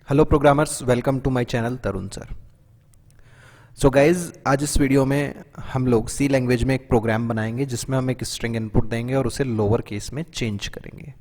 Hello programmers, welcome to my channel Tarun sir. So guys, आज इस video में हम लोग सी लैंग्वेज में एक प्रोग्राम बनाएंगे जिसमें हम एक स्ट्रिंग इनपुट देंगे और उसे लोअर केस में चेंज करेंगे।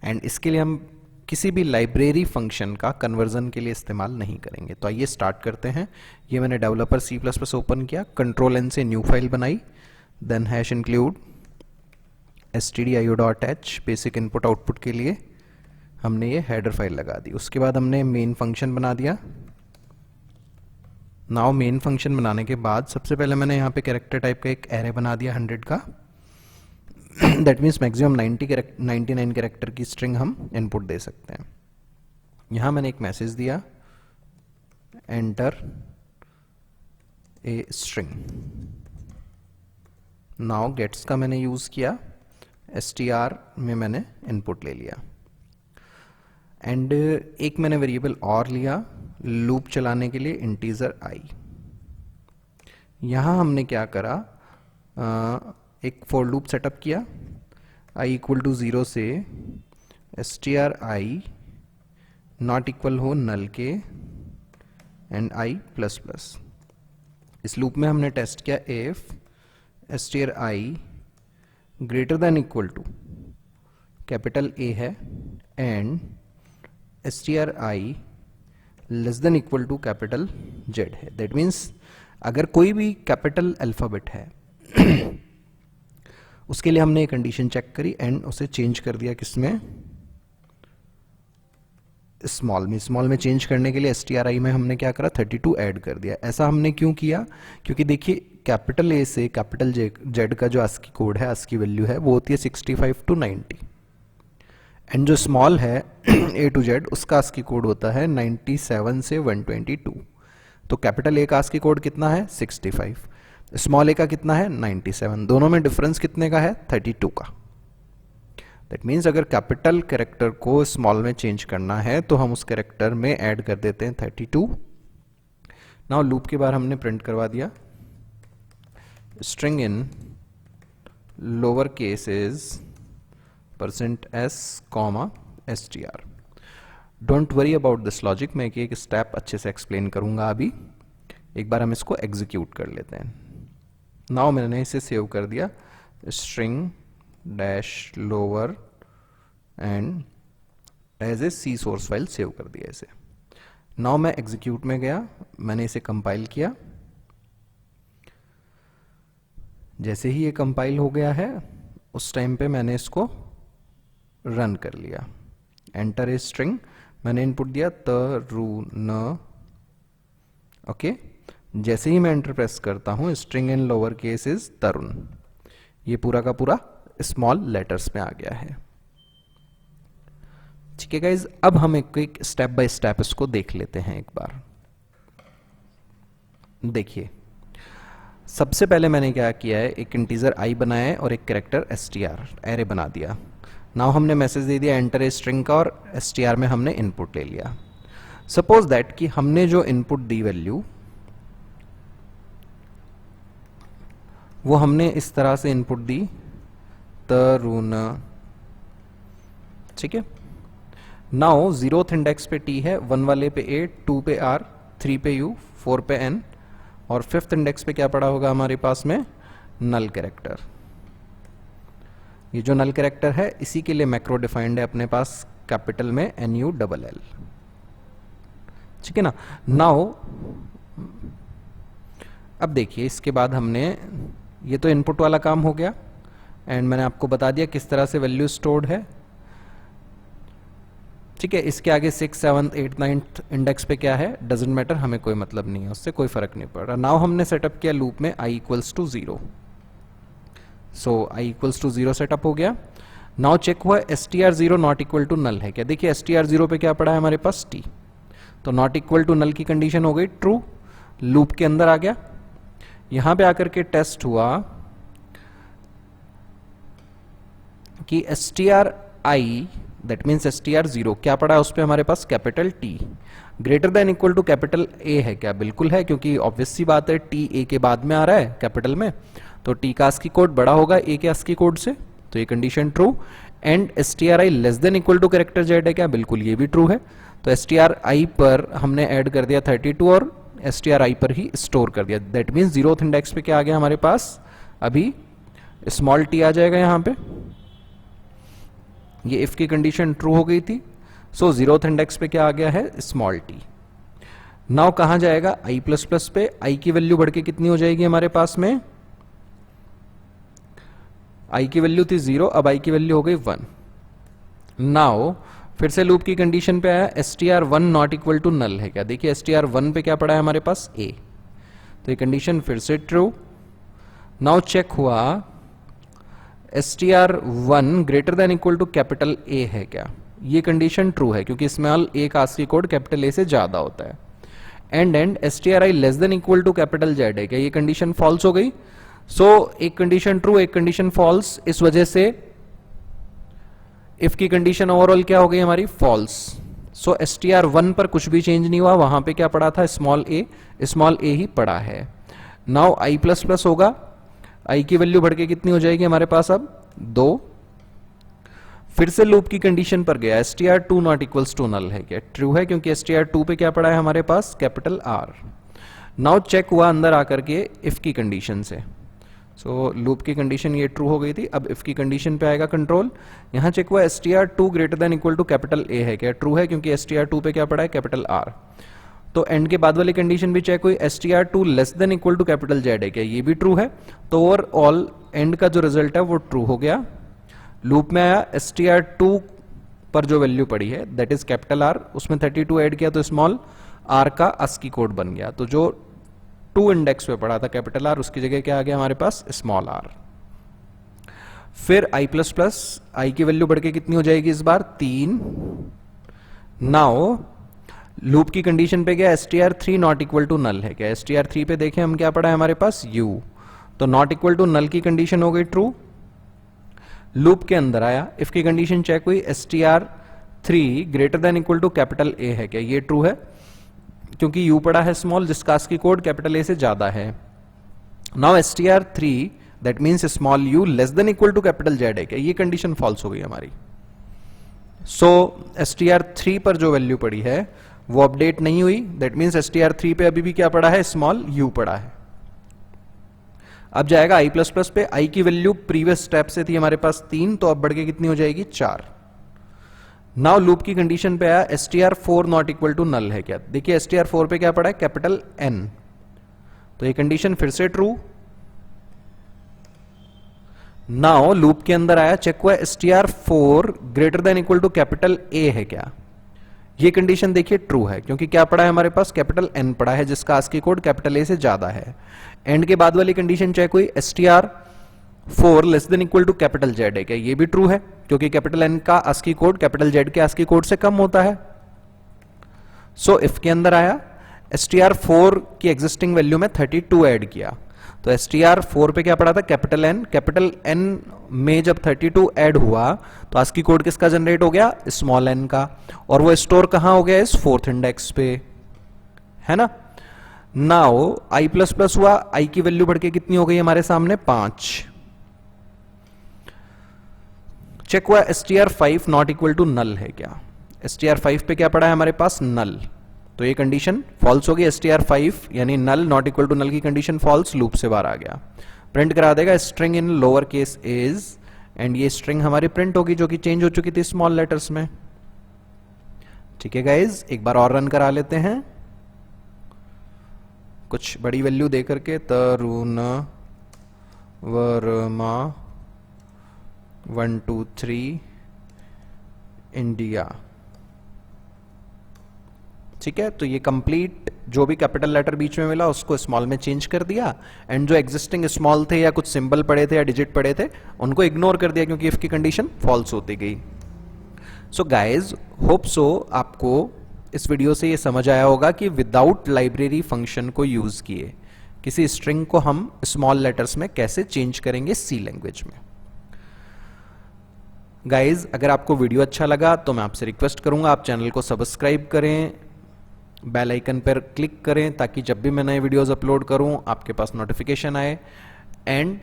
एंड इसके लिए हम किसी भी लाइब्रेरी फंक्शन का कन्वर्जन के लिए इस्तेमाल नहीं करेंगे। तो आइए स्टार्ट करते हैं। ये मैंने डेवलपर C++ ओपन किया, कंट्रोल N से न्यू फाइल बनाई, then hash include stdio.h basic input output के लिए हमने ये हेडर फाइल लगा दी। उसके बाद हमने मेन फंक्शन बना दिया। नाउ मेन फंक्शन बनाने के बाद सबसे पहले मैंने यहाँ पे कैरेक्टर टाइप का एक एरे बना दिया 100 का। दैट मीन्स मैक्सिमम 99 कैरेक्टर की स्ट्रिंग हम इनपुट दे सकते हैं। यहाँ मैंने एक मैसेज दिया, enter a string. Now gets का मैंने यूज किया, str में मैंने इनपुट ले लिया एंड एक मैंने वेरिएबल और लिया लूप चलाने के लिए, इंटीजर i। यहां हमने क्या करा, एक फॉर लूप सेटअप किया, i इक्वल टू 0 से str i नॉट इक्वल हो नल के एंड i प्लस प्लस। इस लूप में हमने टेस्ट किया if str i greater than equal to capital A है and str i less than equal to capital Z है। That means अगर कोई भी कैपिटल अल्फाबेट है उसके लिए हमने एक कंडीशन चेक करी एंड उसे चेंज कर दिया किसमें, स्मॉल में। स्मॉल में चेंज करने के लिए str i में हमने क्या करा, 32 ऐड कर दिया। ऐसा हमने क्यों किया, क्योंकि देखिए कैपिटल A से कैपिटल Z का जो ASCII कोड है, ASCII वैल्यू है, वो होती है 65 to 90 एंड जो स्मॉल है A to Z उसका ASCII कोड होता है 97 से 122। तो कैपिटल A का ASCII कोड कितना है, 65, स्मॉल A का कितना है, 97। दोनों में डिफरेंस कितने का है, 32 का। दैट मीन्स अगर कैपिटल कैरेक्टर को स्मॉल में चेंज करना है तो हम उस कैरेक्टर में ऐड कर देते हैं 32। नाउ लूप के बाहर हमने प्रिंट करवा दिया, string in lower case is %s, str। Don't worry about this logic, मैं एक स्टेप अच्छे से एक्सप्लेन करूंगा अभी। एक बार हम इसको एग्जीक्यूट कर लेते हैं। नाउ मैंने इसे सेव कर दिया, string dash lower and as a C source file save कर दिया इसे। नाउ मैं एग्जीक्यूट में गया, मैंने इसे कंपाइल किया। जैसे ही ये कंपाइल हो गया है उस टाइम पे मैंने इसको रन कर लिया। एंटर ए स्ट्रिंग मैंने इनपुट दिया तरुण। ओके, जैसे ही मैं एंटर प्रेस करता हूं string in lower case is Tarun. ये पूरा का पूरा स्मॉल लेटर्स में आ गया है। ठीक है गाइज, अब हम एक स्टेप बाय स्टेप इसको देख लेते हैं एक बार। देखिए, सबसे पहले मैंने क्या किया है, एक इंटीजर i बनाया है और एक कैरेक्टर str एरे बना दिया। नाउ हमने मैसेज दे दिया एंटर ए स्ट्रिंग का और str में हमने इनपुट ले लिया। सपोज दैट कि हमने जो इनपुट दी वैल्यू वो हमने इस तरह से इनपुट दी तरुण। ठीक है, नाउ 0th इंडेक्स पे t है, 1 वाले पे a, 2 पे r, 3 पे u, 4 पे n और 5th इंडेक्स पे क्या पड़ा होगा हमारे पास में, नल कैरेक्टर। ये जो नल कैरेक्टर है इसी के लिए मैक्रो डिफाइंड है अपने पास कैपिटल में NULL। ठीक है ना। नाउ अब देखिए, इसके बाद हमने ये तो इनपुट वाला काम हो गया एंड मैंने आपको बता दिया किस तरह से वैल्यू स्टोर्ड है। ठीक है, इसके आगे 6, 7, 8, 9 इंडेक्स पे क्या है, डजेंट मैटर, हमें कोई मतलब नहीं है, उससे कोई फर्क नहीं पड़ रहा। नाउ हमने सेटअप किया लूप में i equals to 0। So i equals to 0 setup हो गया। नाउ चेक हुआ str0 not equal to null है क्या। देखिए str0 पे क्या पड़ा है हमारे पास, t, तो नॉट इक्वल टू नल की कंडीशन हो गई ट्रू। लूप के अंदर आ गया, यहां पे आकर के टेस्ट हुआ कि stri दैट मीन्स str0 क्या पड़ा है उस पर हमारे पास, capital T greater than equal to capital A है क्या, बिल्कुल है, क्योंकि ऑब्वियस सी बात है T A के बाद में आ रहा है कैपिटल में, तो T का ASCII कोड बड़ा होगा A के ASCII कोड से, तो ये condition true. And stri less than equal to character Z है क्या, बिल्कुल ये भी ट्रू है। तो stri पर हमने ऐड कर दिया 32 और stri पर ही स्टोर कर दिया। दैट मीन्स जीरोथ इंडेक्स पे क्या आ गया हमारे पास, अभी स्मॉल t आ जाएगा यहाँ पे। ये इफ की कंडीशन ट्रू हो गई थी, सो जीरोथ इंडेक्स पे क्या आ गया है, स्मॉल t। नाउ कहाँ जाएगा, i प्लस प्लस पे। i की वैल्यू बढ़ के कितनी हो जाएगी हमारे पास में, i की वैल्यू थी 0, अब i की वैल्यू हो गई 1। नाउ फिर से लूप की कंडीशन पे आया, str1 not equal to null है क्या। देखिए str1 पे क्या पड़ा है हमारे पास, a, तो ये कंडीशन फिर से ट्रू। नाउ चेक हुआ str1 greater than equal to capital A है क्या, ये कंडीशन ट्रू है क्योंकि स्मॉल a का ASCII कोड कैपिटल A से ज्यादा होता है। And stri less than equal to capital Z है क्या, ये कंडीशन फॉल्स हो गई। सो एक कंडीशन ट्रू एक कंडीशन फॉल्स, इस वजह से इफ की कंडीशन ओवरऑल क्या हो गई हमारी, फॉल्स। सो str1 पर कुछ भी चेंज नहीं हुआ, वहां पे क्या पड़ा था, स्मॉल a ही पड़ा है। नाउ i प्लस प्लस होगा, i की वैल्यू बढ़ के कितनी हो जाएगी हमारे पास अब 2। फिर से लूप की कंडीशन पर गया, str2 not equals to null है क्या, ट्रू है क्योंकि str2 पे क्या पड़ा है हमारे पास, कैपिटल R। नाउ चेक हुआ अंदर आकर के इफ की कंडीशन से। सो लूप की कंडीशन ये ट्रू हो गई थी, अब इफ की कंडीशन पे आएगा कंट्रोल। यहां चेक हुआ str2 greater than equal to capital A है क्या, ट्रू है क्योंकि str2 पे क्या पड़ा है, कैपिटल R। तो एंड के बाद वाली कंडीशन भी चेक हुई, str2 less than equal to capital Z है क्या, ये भी ट्रू है। तो ओवरऑल एंड का जो रिजल्ट है वो ट्रू हो गया। लूप में आया, str2 पर जो वैल्यू पड़ी है दैट इज कैपिटल R, उसमें 32 ऐड किया तो स्मॉल r का ASCII कोड बन गया। तो जो 2 इंडेक्स पे पड़ा था कैपिटल R, उसकी जगह क्या आ गया हमारे पास, स्मॉल r। फिर i प्लस प्लस, i की वैल्यू बढ़ के कितनी हो जाएगी इस बार, 3। नाउ लूप की कंडीशन पे गया, str3 not equal to null है क्या, str3 पे देखें हम क्या पड़ा है हमारे पास, u, तो नॉट इक्वल टू नल की कंडीशन हो गई ट्रू। लूप के अंदर आया, इफ की कंडीशन चेक हुई, str3 greater than equal to capital A है क्या, ये ट्रू है क्योंकि u पड़ा है स्मॉल जिसका ASCII कोड कैपिटल A से ज्यादा है। Now str3 that means small u less than equal to capital Z है क्या, ये कंडीशन फॉल्स हो गई हमारी। सो str3 पर जो वैल्यू पड़ी है वो अपडेट नहीं हुई, दैट मींस str3 पे अभी भी क्या पड़ा है, स्मॉल u पड़ा है। अब जाएगा i प्लस प्लस पे, i की वैल्यू प्रीवियस स्टेप से थी हमारे पास 3, तो अब बढ़ के कितनी हो जाएगी, 4। नाउ लूप की कंडीशन पे आया, str4 not equal to null है क्या, देखिए str4 पे क्या पड़ा है, कैपिटल N, तो ये कंडीशन फिर से ट्रू। नाउ लूप के अंदर आया, चेक हुआ str4 greater than equal to capital A है क्या, ये कंडीशन देखिए ट्रू है क्योंकि क्या पड़ा है हमारे पास, कैपिटल N पड़ा है जिसका ASCII कोड कैपिटल A से ज्यादा है। एंड के बाद वाली कंडीशन चेक हुई, str4 less than equal to capital Z है क्या, ये भी ट्रू है क्योंकि कैपिटल N का ASCII कोड कैपिटल Z के ASCII कोड से कम होता है। सो इफ के अंदर आया, str4 की एग्जिस्टिंग वैल्यू में 32 ऐड किया, तो str4 पे क्या पड़ा था, कैपिटल N में जब 32 ऐड हुआ तो ASCII कोड किसका जनरेट हो गया, स्मॉल n का, और वो स्टोर कहां हो गया, इस 4th इंडेक्स पे, है ना। नाउ i प्लस प्लस हुआ, i की वैल्यू बढ़ के कितनी हो गई हमारे सामने, 5। चेक हुआ str5 not equal to null है क्या, str5 पे क्या पड़ा है हमारे पास, नल, तो ये कंडीशन फॉल्स होगी। str5 यानी नल नॉट इक्वल टू नल की कंडीशन फॉल्स, लूप से बाहर आ गया। प्रिंट करा देगा string in lower case is, and ये स्ट्रिंग हमारी प्रिंट होगी जो कि चेंज हो चुकी थी स्मॉल लेटर्स में। ठीक है गाइज, एक बार और रन करा लेते हैं कुछ बड़ी वैल्यू दे करके, तरुण वर्मा 1 2 3 इंडिया। ठीक है, तो ये कंप्लीट जो भी कैपिटल लेटर बीच में मिला उसको स्मॉल में चेंज कर दिया, एंड जो एग्जिस्टिंग स्मॉल थे या कुछ सिंबल पड़े थे या डिजिट पड़े थे उनको इग्नोर कर दिया क्योंकि इफ की कंडीशन फॉल्स होती गई। सो गाइज, होप सो आपको इस वीडियो से ये समझ आया होगा कि विदाउट लाइब्रेरी फंक्शन को यूज किए किसी स्ट्रिंग को हम स्मॉल लेटर्स में कैसे चेंज करेंगे सी लैंग्वेज में। गाइज, अगर आपको वीडियो अच्छा लगा तो मैं आपसे रिक्वेस्ट करूंगा आप चैनल को सब्सक्राइब करें, बेल आइकन पर क्लिक करें ताकि जब भी मैं नए वीडियोस अपलोड करूं आपके पास नोटिफिकेशन आए, एंड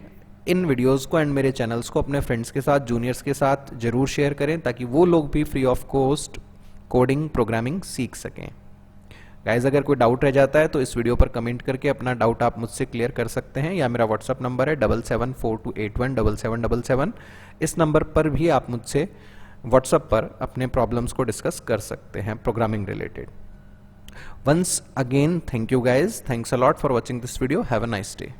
इन वीडियोस को एंड मेरे चैनल्स को अपने फ्रेंड्स के साथ, जूनियर्स के साथ जरूर शेयर करें ताकि वो लोग भी free of cost coding programming सीख सकें। गाइज अगर कोई डाउट रह जाता है तो इस वीडियो पर कमेंट करके अपना डाउट आप मुझसे क्लियर कर सकते हैं, या मेरा व्हाट्सअप नंबर है 7742817777। इस नंबर पर भी आप मुझसे व्हाट्सअप पर अपने प्रॉब्लम्स को डिस्कस कर सकते हैं programming related. Once again thank you guys, thanks a lot for watching this video, have a nice day.